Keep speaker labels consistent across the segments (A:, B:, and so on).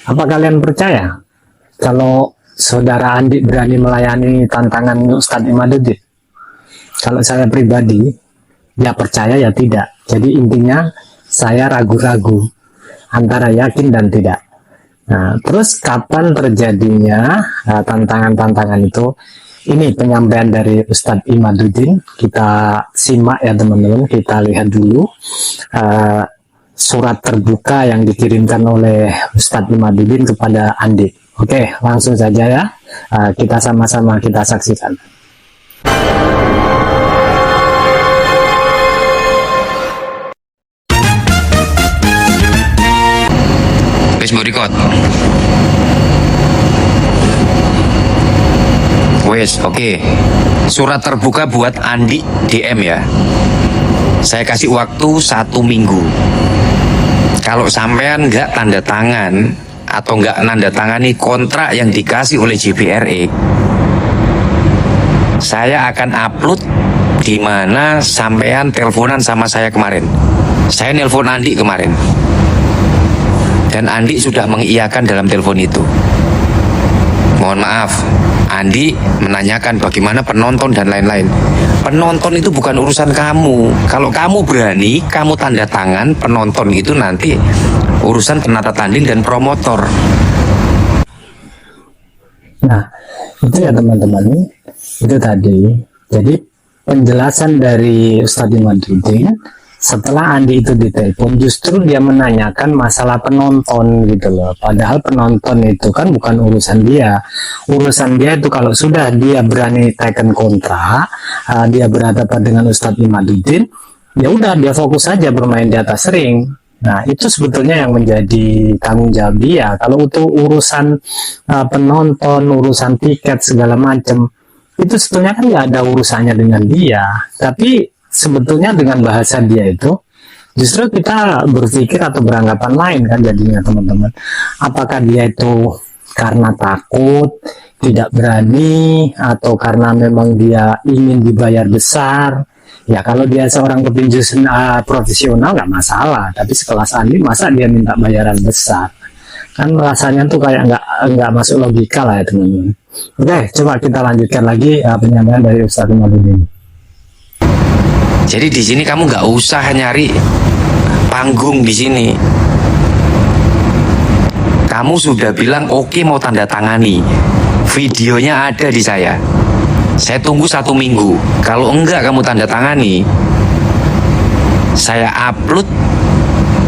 A: Apa kalian percaya kalau saudara Andi berani melayani tantangan Ustadz Imaduddin? Kalau saya pribadi, ya percaya ya tidak. Jadi intinya saya ragu-ragu antara yakin dan tidak. Nah, terus kapan terjadinya tantangan-tantangan itu? Ini penyampaian dari Ustadz Imaduddin. Kita simak ya teman-teman, kita lihat dulu surat terbuka yang dikirimkan oleh Ustadz Imaduddin kepada Andi. Oke, langsung saja ya, kita sama-sama kita saksikan.
B: Wes mau record. Wes, oke. Surat terbuka buat Andi DM ya. Saya kasih waktu 1 minggu. Kalau sampean nggak tanda tangan atau nggak nanda tangani kontrak yang dikasih oleh JBRE, saya akan upload di mana sampean teleponan sama saya kemarin. Saya nelpon Andi kemarin. Dan Andi sudah mengiyakan dalam telepon itu. Mohon maaf, Andi menanyakan bagaimana penonton dan lain-lain. Penonton itu bukan urusan kamu. Kalau kamu berani, kamu tanda tangan, penonton itu nanti urusan penata tanding dan promotor.
A: Nah, itu ya teman-teman, itu tadi. Jadi penjelasan dari Ustadz Imaduddin setelah Andi itu ditelepon, justru dia menanyakan masalah penonton gitu loh. Padahal penonton itu kan bukan urusan dia. Urusan dia itu kalau sudah dia berani teken kontra, dia berhadapan dengan Ustadz Imaduddin, ya udah dia fokus saja bermain di atas ring. Nah, itu sebetulnya yang menjadi tanggung jawab dia. Kalau itu urusan penonton, urusan tiket segala macam, itu sebetulnya kan nggak ada urusannya dengan dia. Tapi sebetulnya dengan bahasa dia itu justru kita berpikir atau beranggapan lain kan jadinya teman-teman. Apakah dia itu karena takut, tidak berani, atau karena memang dia ingin dibayar besar? Ya kalau dia seorang petinju profesional nggak masalah, tapi sekelas Andi masa dia minta bayaran besar? Kan rasanya tuh kayak nggak masuk logika lah ya teman-teman. Oke, coba kita lanjutkan lagi penyampaian dari Ustadz Imaduddin.
B: Jadi di sini kamu nggak usah nyari panggung di sini. Kamu sudah bilang oke mau tanda tangani. Videonya ada di saya. Saya tunggu 1 minggu. Kalau enggak kamu tanda tangani, saya upload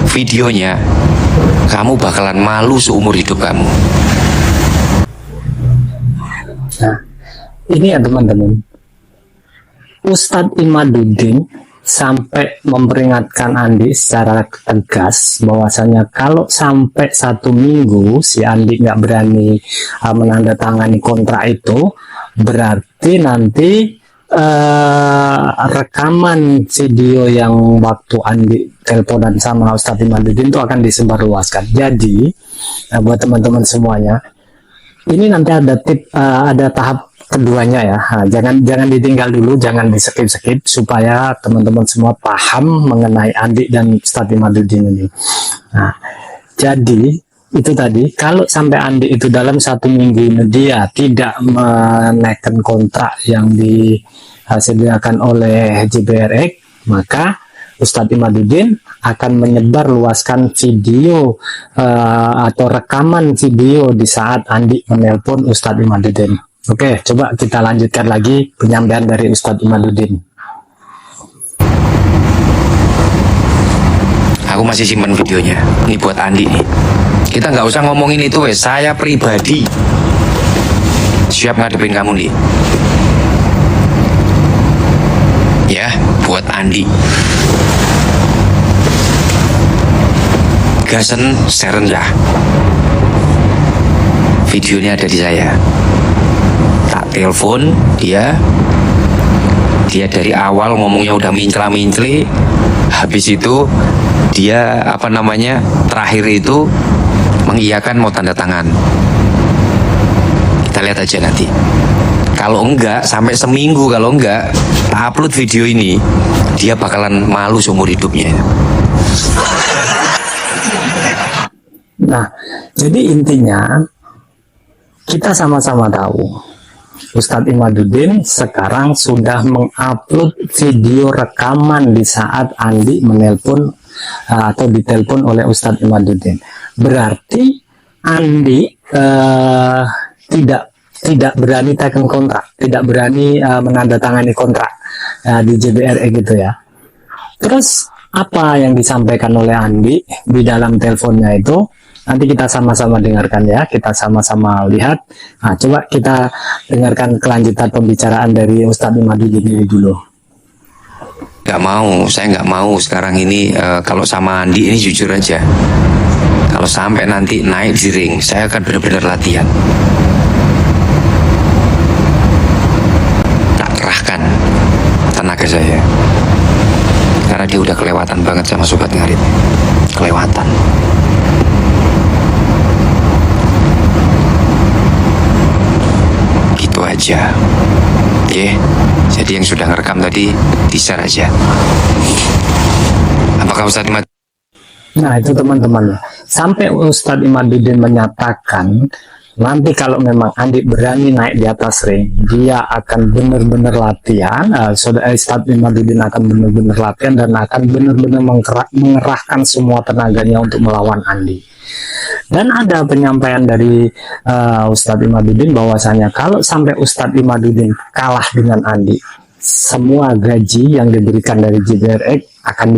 B: videonya. Kamu bakalan malu seumur hidup kamu.
A: Nah, ini ya teman-teman. Ustadz Imaduddin sampai memperingatkan Andi secara tegas bahwasanya kalau sampai 1 minggu si Andi nggak berani menandatangani kontrak itu, berarti nanti rekaman video yang waktu Andi teleponan sama Ustadz Imaduddin itu akan disebarluaskan. Jadi buat teman-teman semuanya, ini nanti ada ada tahap keduanya ya. Nah, jangan ditinggal dulu, jangan di skip supaya teman-teman semua paham mengenai Andi dan Ustadz Imaduddin ini. Nah, jadi itu tadi, kalau sampai Andi itu dalam 1 minggu ini dia tidak menaikkan kontrak yang disediakan oleh JBRE, maka Ustadz Imaduddin akan menyebar luaskan video atau rekaman video di saat Andi menelpon Ustadz Imaduddin. Oke, coba kita lanjutkan lagi penyampaian dari Ustadz Imaduddin.
B: Aku masih simpan videonya. Ini buat Andi nih. Kita nggak usah ngomongin itu wes. Saya pribadi siap ngadepin kamu nih. Ya, buat Andi. Gasen serendah. Videonya ada di saya. Tak telepon dia dari awal ngomongnya udah mincla-mincli, habis itu dia terakhir itu mengiyakan mau tanda tangan. Kita lihat aja nanti. Kalau enggak sampai seminggu, kalau enggak tak upload video ini, dia bakalan malu seumur hidupnya.
A: Nah, jadi intinya kita sama-sama tahu Ustadz Imaduddin sekarang sudah mengupload video rekaman di saat Andi menelpon atau ditelepon oleh Ustadz Imaduddin. Berarti Andi tidak berani tekan kontrak, tidak berani menandatangani kontrak di JBRE gitu ya. Terus apa yang disampaikan oleh Andi di dalam teleponnya itu? Nanti kita sama-sama dengarkan ya, kita sama-sama lihat. Nah, coba kita dengarkan kelanjutan pembicaraan dari Ustadz Imaduddin ini dulu.
B: Saya nggak mau sekarang ini kalau sama Andi ini jujur aja. Kalau sampai nanti naik di ring, saya akan benar-benar latihan. Tak kerahkan tenaga saya. Karena dia udah kelewatan banget sama Sobat Ngarit. Kelewatan. Gitu aja. Jadi yang sudah ngerekam tadi di-share aja. Apakah Ustadz Imad?
A: Nah itu teman-teman, sampai Ustadz Imaduddin menyatakan nanti kalau memang Andi berani naik di atas ring, dia akan benar-benar latihan. Ustadz Imaduddin akan benar-benar latihan dan akan benar-benar mengerahkan semua tenaganya untuk melawan Andi. Dan ada penyampaian dari Ustadz Imaduddin bahwasanya kalau sampai Ustadz Imaduddin kalah dengan Andi, semua gaji yang diberikan dari JBRE akan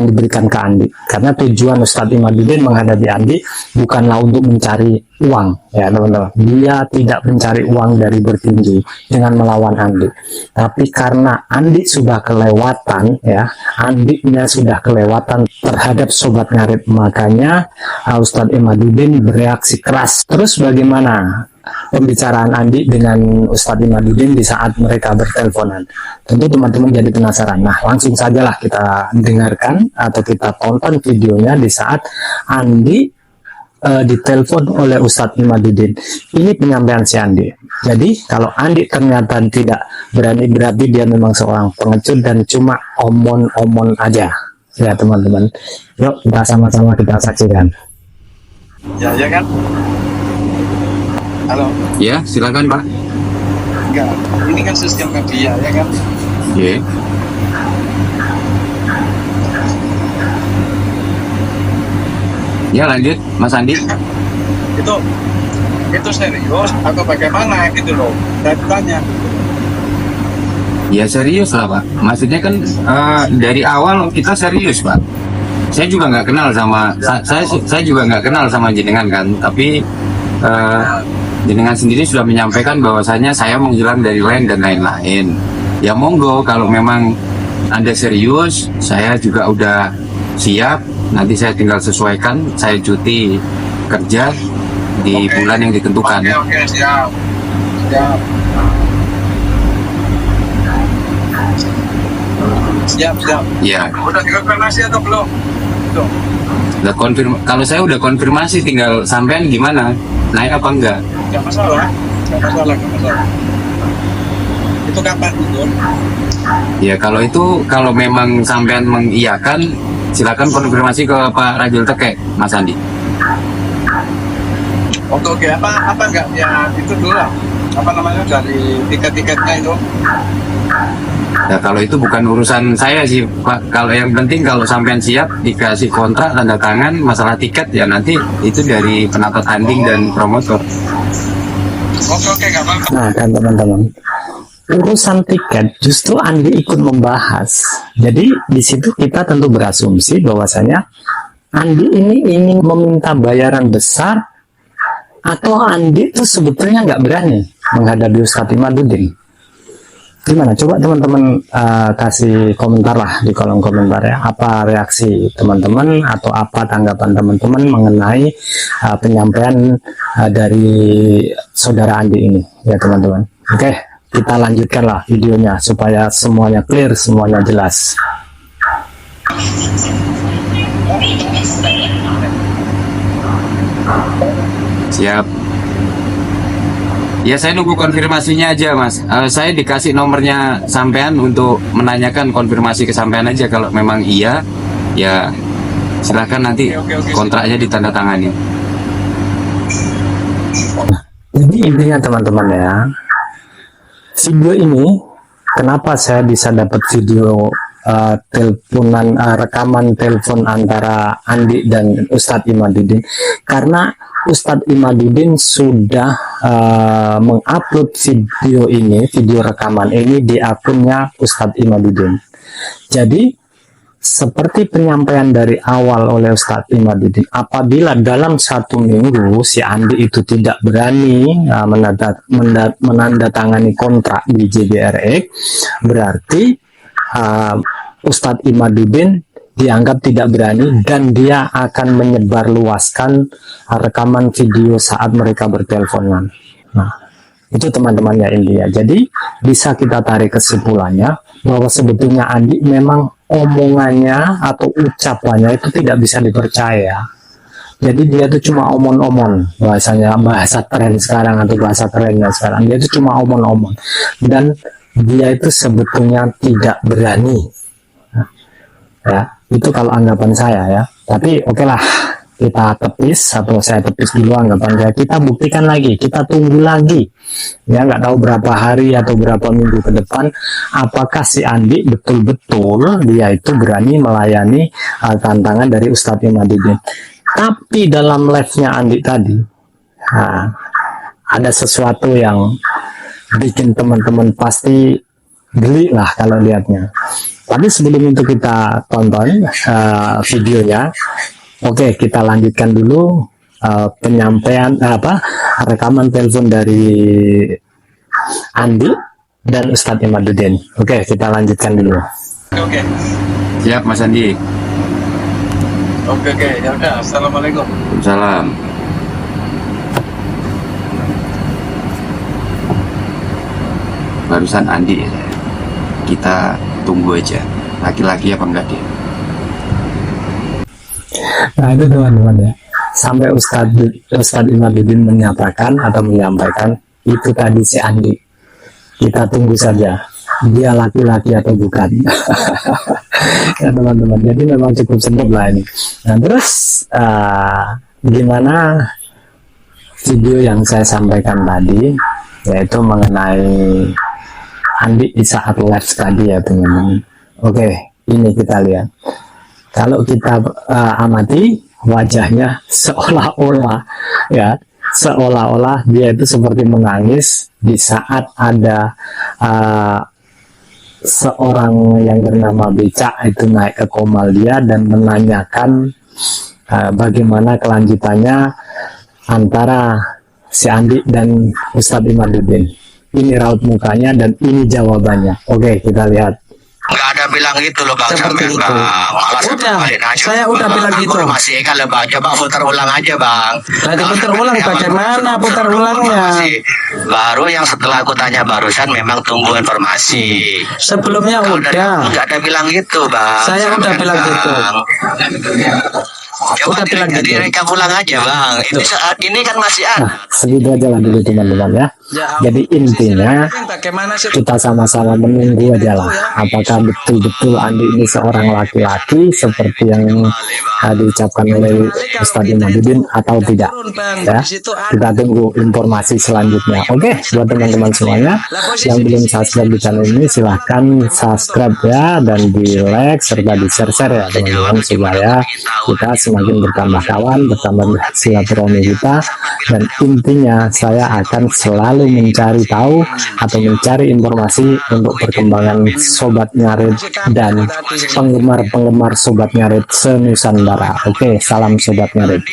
A: diberikan ke Andi, karena tujuan Ustadz Imaduddin menghadapi Andi bukanlah untuk mencari uang ya teman-teman. Dia tidak mencari uang dari bertinju dengan melawan Andi, tapi karena Andi sudah kelewatan ya, Andinya sudah kelewatan terhadap Sobat Ngarit, makanya Ustadz Imaduddin bereaksi keras. Terus bagaimana pembicaraan Andi dengan Ustadz Imaduddin di saat mereka berteleponan? Tentu teman-teman jadi penasaran. Nah, langsung sajalah kita dengarkan atau kita tonton videonya di saat Andi ditelepon oleh Ustadz Imaduddin. Ini penyampaian si Andi. Jadi kalau Andi ternyata tidak berani, berarti dia memang seorang pengecut dan cuma omon-omon aja ya teman-teman. Yuk kita sama-sama kita saksikan.
C: Ya kan? Halo.
B: Ya, silakan Pak.
C: Enggak, ini kan sistem media ya kan?
B: Iya. Ya lanjut, Mas Andi.
C: Itu serius atau bagaimana gitu loh? Saya tanya.
B: Ya serius lah Pak. Maksudnya kan dari awal kita serius Pak. Saya juga nggak kenal sama saya juga nggak kenal sama jenengan kan. Tapi jenengan sendiri sudah menyampaikan bahwasanya saya menghilang dari lain dan lain-lain. Ya monggo, kalau memang Anda serius, saya juga udah siap. Nanti saya tinggal sesuaikan, saya cuti kerja di bulan yang ditentukan.
C: Oke, siap. Siap.
B: Ya.
C: Udah dikonfirmasi atau belum? Belum.
B: Kalau saya udah konfirmasi, tinggal sampean gimana? Naik apa enggak?
C: Gak masalah. Itu kapan itu?
B: Ya kalau memang sampean mengiyakan, silakan konfirmasi ke Pak Rajul Teke, Mas Andi.
C: Oke, apa enggak ya itu dulu lah. Apa namanya dari tiket-tiketnya itu?
B: Ya kalau itu bukan urusan saya sih Pak. Kalau yang penting kalau sampean siap dikasih kontrak tanda tangan, masalah tiket ya nanti itu dari penata tanding dan promotor.
C: Oke, gak apa-apa.
A: Nah kan teman-teman, urusan tiket justru Andi ikut membahas. Jadi di situ kita tentu berasumsi bahwasanya Andi ini ingin meminta bayaran besar, atau Andi itu sebetulnya nggak berani menghadapi Ustadz Imaduddin. Gimana? Coba teman-teman kasih komentar lah di kolom komentar ya. Apa reaksi teman-teman atau apa tanggapan teman-teman mengenai penyampaian dari saudara Andi ini ya teman-teman. Oke, kita lanjutkan lah videonya supaya semuanya clear, semuanya jelas.
B: Siap. Ya saya nunggu konfirmasinya aja Mas. Saya dikasih nomornya sampean untuk menanyakan konfirmasi ke sampean aja. Kalau memang iya, ya Silakan nanti kontraknya ditandatangani.
A: Jadi intinya teman-teman ya, video ini kenapa saya bisa dapat video rekaman telepon antara Andi dan Ustadz Imaduddin, karena Ustadz Imaduddin sudah mengupload video rekaman ini di akunnya Ustadz Imaduddin. Jadi seperti penyampaian dari awal oleh Ustadz Imaduddin, apabila dalam 1 minggu si Andi itu tidak berani menandatangani kontrak di JBRX, berarti Ustadz Imaduddin dianggap tidak berani dan dia akan menyebarluaskan rekaman video saat mereka berteleponan. Nah, itu teman-teman ya intinya. Jadi bisa kita tarik kesimpulannya bahwa sebetulnya Andi memang omongannya atau ucapannya itu tidak bisa dipercaya. Jadi dia itu cuma omon-omon, bahasanya bahasa tren sekarang atau bahasa kerennya sekarang. Dia itu cuma omon-omon dan dia itu sebetulnya tidak berani. Ya, itu kalau anggapan saya ya. Tapi oke lah, kita tepis atau saya tepis dulu anggapan saya. Kita buktikan lagi, kita tunggu lagi. Ya, nggak tahu berapa hari atau berapa minggu ke depan, apakah si Andi betul-betul dia itu berani melayani tantangan dari Ustadz Imaduddin. Tapi dalam live-nya Andi tadi, ada sesuatu yang bikin teman-teman pasti geli lah kalau lihatnya. Tapi sebelum itu kita tonton videonya. Oke, kita lanjutkan dulu penyampaian rekaman telepon dari Andi dan Ustadz Imaduddin. Oke, kita lanjutkan dulu.
C: Oke.
B: Siap Mas Andi.
C: Oke, ya udah. Assalamualaikum.
B: Salam. Barusan Andi, kita tunggu aja laki-laki apa enggak dia.
A: Nah itu teman-teman ya, sampai Ustadz Imaduddin menyatakan atau menyampaikan itu tadi si Andi, kita tunggu saja dia laki-laki atau bukan. Ya teman-teman, jadi memang cukup sempit lah ini. Nah terus gimana video yang saya sampaikan tadi, yaitu mengenai Andi di saat live tadi ya teman-teman. Oke, ini kita lihat. Kalau kita amati wajahnya seolah-olah ya, seolah-olah dia itu seperti menangis di saat ada seorang yang bernama Becak itu naik ke komal dia dan menanyakan bagaimana kelanjutannya antara si Andi dan Ustadz Imaduddin. Ini raut mukanya dan ini jawabannya. Oke, kita lihat.
D: Nggak ada bilang gitu loh Bang.
E: Seperti
D: Sampai
E: itu.
D: malah
E: Udah,
D: balik aja.
E: saya udah bilang gitu.
D: Masih kan Bang, coba putar ulang aja Bang.
E: Nanti putar ulang bagaimana putar ulangnya?
D: Informasi baru yang setelah aku tanya barusan memang tunggu informasi.
E: Sebelumnya
D: Kalau dari aku
E: udah.
D: nggak ada bilang gitu Bang.
E: Saya udah bilang gitu.
D: Coba
E: Udah bilang gitu.
D: direkam ulang aja Bang. Ini saat ini kan masih ada.
A: Nah, segitu aja lah dulu teman-teman ya. Jadi intinya
E: bagaimana sih?
A: kita sama-sama menunggu aja lah apakah betul-betul Andi ini seorang laki-laki seperti yang diucapkan oleh Ustadz Imaduddin atau tidak ya. Kita tunggu informasi selanjutnya. Oke, buat teman-teman semuanya yang belum subscribe di channel ini silahkan subscribe ya, dan di like serta di share ya teman-teman, supaya kita semakin bertambah kawan, bertambah silaturahmi kita. Dan intinya saya akan selalu mencari tahu atau mencari informasi untuk perkembangan Sobat Ngarit dan penggemar-penggemar Sobat Ngarit se-Nusantara. Oke, salam Sobat Ngarit.